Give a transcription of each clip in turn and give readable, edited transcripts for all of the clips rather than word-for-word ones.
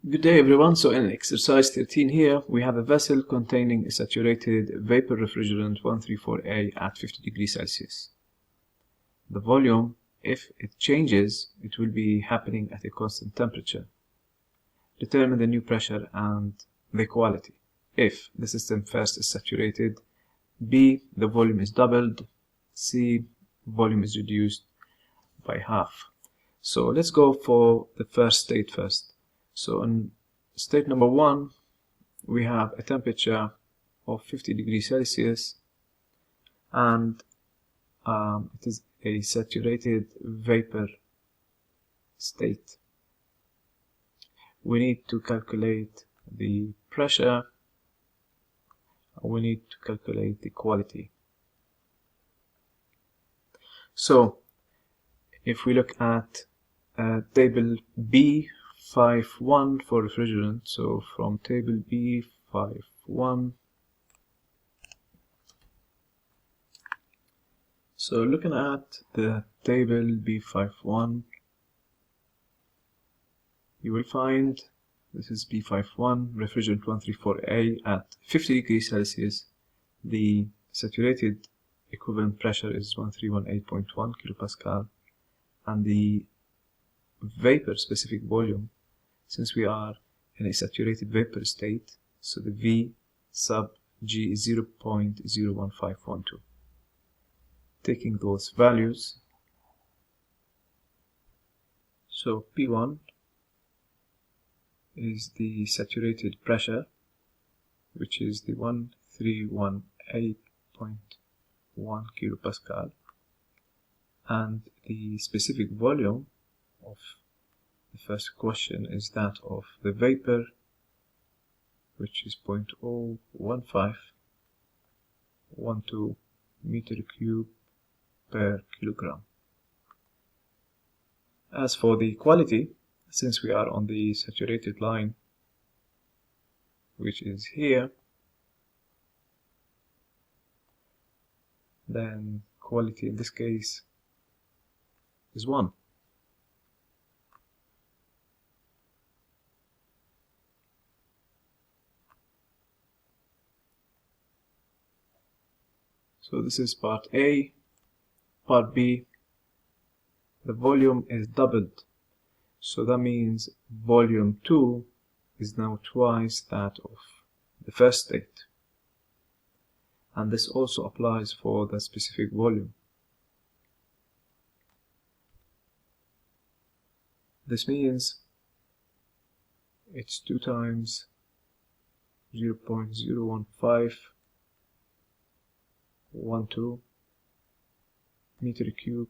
Good day everyone. So in exercise 13 here we have a vessel containing a saturated vapor refrigerant 134A at 50 degrees Celsius. The volume, if it changes, it will be happening at a constant temperature. Determine the new pressure and the quality. If the system first is saturated, B, the volume is doubled, C, volume is reduced by half. So let's go for the first state first. So in state number 1, we have a temperature of 50 degrees Celsius and it is a saturated vapor state. We need to calculate the pressure, we need to calculate the quality. So if we look at table B51 for refrigerant, so from table B51, so looking at the table B51, you will find this is B51, refrigerant 134A at 50 degrees Celsius. The saturated equivalent pressure is 1318.1 kilopascal, and the vapor specific volume, since we are in a saturated vapor state, so the V sub G is 0.01512. Taking those values, so P1 is the saturated pressure, which is the 1318.1 kilopascal, and the specific volume of the first question is that of the vapor, which is 0.01512 meter cube per kilogram. As for the quality, since we are on the saturated line, which is here, then quality in this case is 1. So this is part A. Part B, the volume is doubled. So that means volume 2 is now twice that of the first state. And this also applies for the specific volume. This means it's 2 times 0.01512 meter cube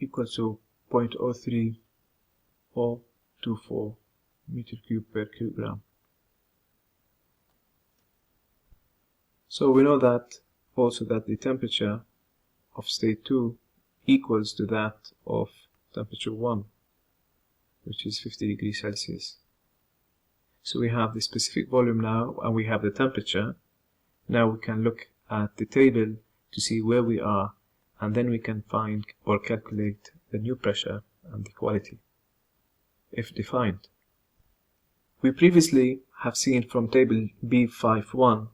equals to 0.03024 meter cube per kilogram. So we know that also that the temperature of state 2 equals to that of temperature 1, which is 50 degrees Celsius. So we have the specific volume now and we have the temperature. Now we can look at the table to see where we are, and then we can find or calculate the new pressure and the quality, if defined. We previously have seen from table B51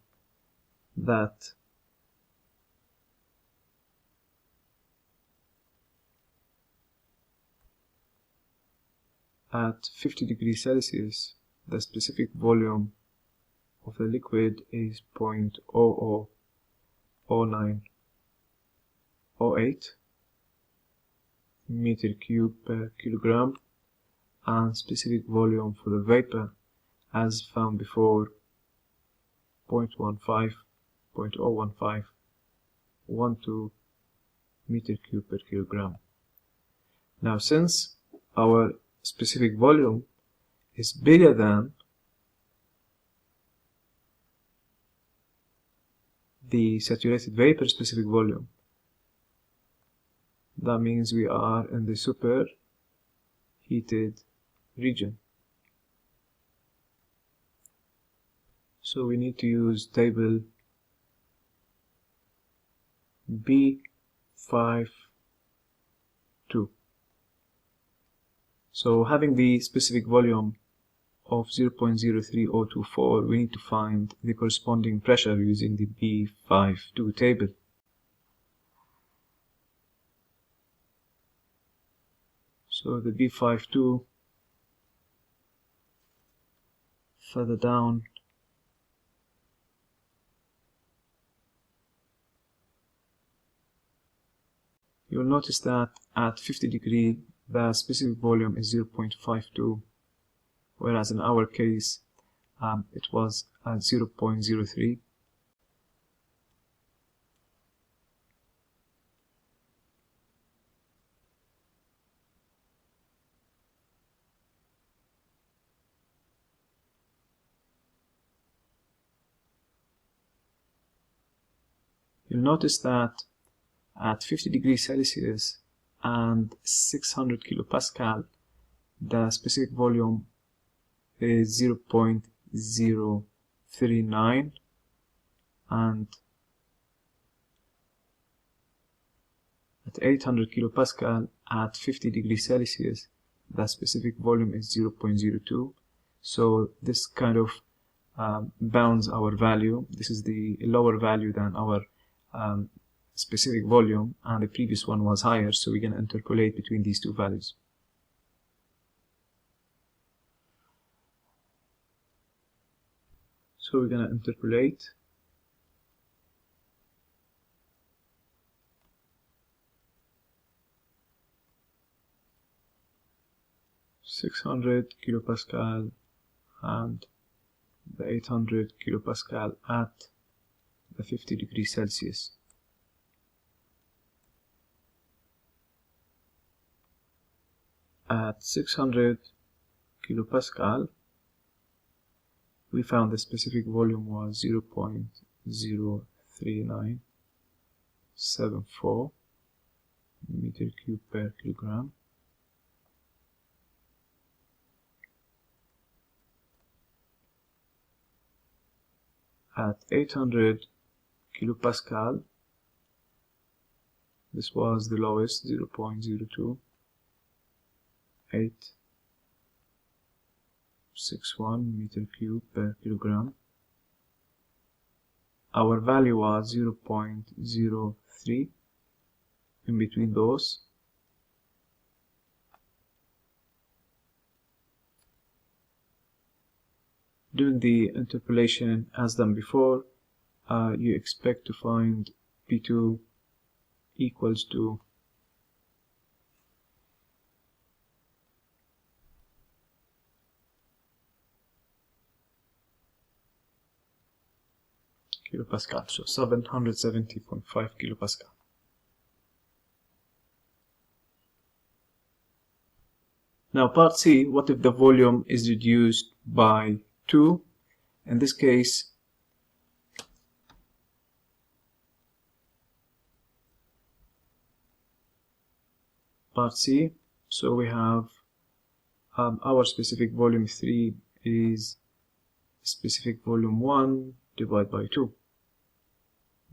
that at 50 degrees Celsius, the specific volume of the liquid is 0.000908 meter cube per kilogram, and specific volume for the vapor, as found before, 0.01512 meter cube per kilogram. Now, since our specific volume is bigger than the saturated vapor specific volume, that means we are in the superheated region. So we need to use table B52. So having the specific volume of 0.03024, we need to find the corresponding pressure using the B52 table. So the B52 further down you'll notice that at 50 degrees the specific volume is 0.52, whereas in our case it was at 0.03. You'll notice that at 50 degrees Celsius and 600 kilopascal, the specific volume is 0.039, and at 800 kilopascal at 50 degrees Celsius, the specific volume is 0.02. So this kind of bounds our value. This is the lower value than our specific volume, and the previous one was higher, so we're going to interpolate between these two values. So we're going to interpolate. (600 kilopascal) and the 800 kilopascal at the 50 degrees Celsius. At 600 kilopascal, we found the specific volume was 0.03974 meter cube per kilogram. At 800 kilopascal, this was the lowest, 0.02861 meter cube per kilogram. Our value was 0.03 in between those. Doing the interpolation as done before, you expect to find P2 equals to kilopascal, so 770.5 kilopascal. Now part C, what if the volume is reduced by 2? In this case, part C, so we have our specific volume 3 is specific volume 1 divided by 2.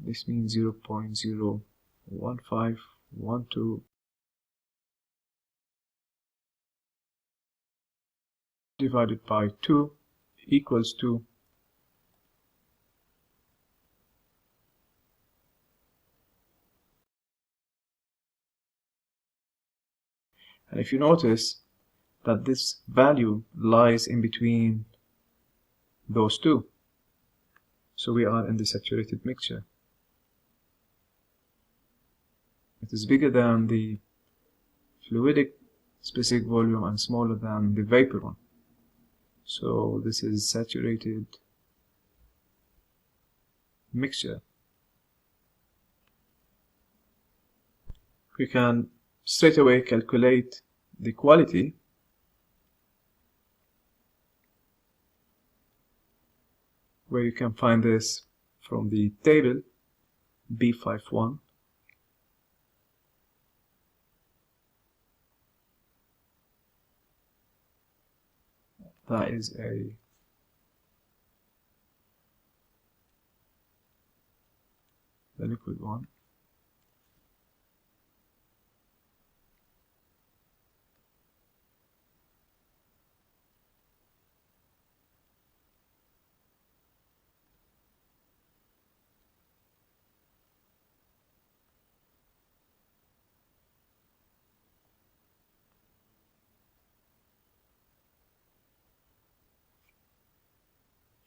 This means 0.01512 divided by 2 equals to and if you notice that this value lies in between those two, so we are in the saturated mixture. It is bigger than the fluidic specific volume and smaller than the vapor one. So this is saturated mixture. We can straight away calculate the quality. Where you can find this from the table B51. That is the liquid one.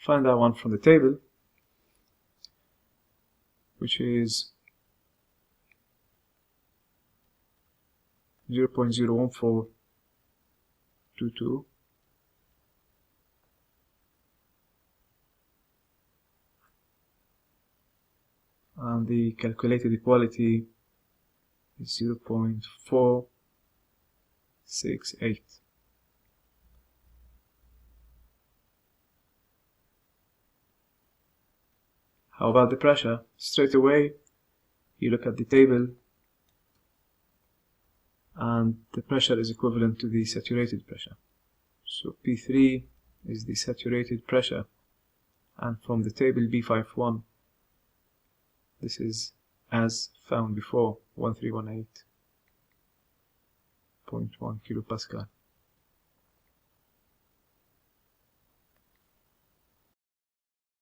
find that one from the table, which is 0.01422. And the calculated equality is 0.468. How about the pressure? Straight away, you look at the table, and the pressure is equivalent to the saturated pressure. So P3 is the saturated pressure, and from the table B51, this is as found before, 1318.1 kilopascal.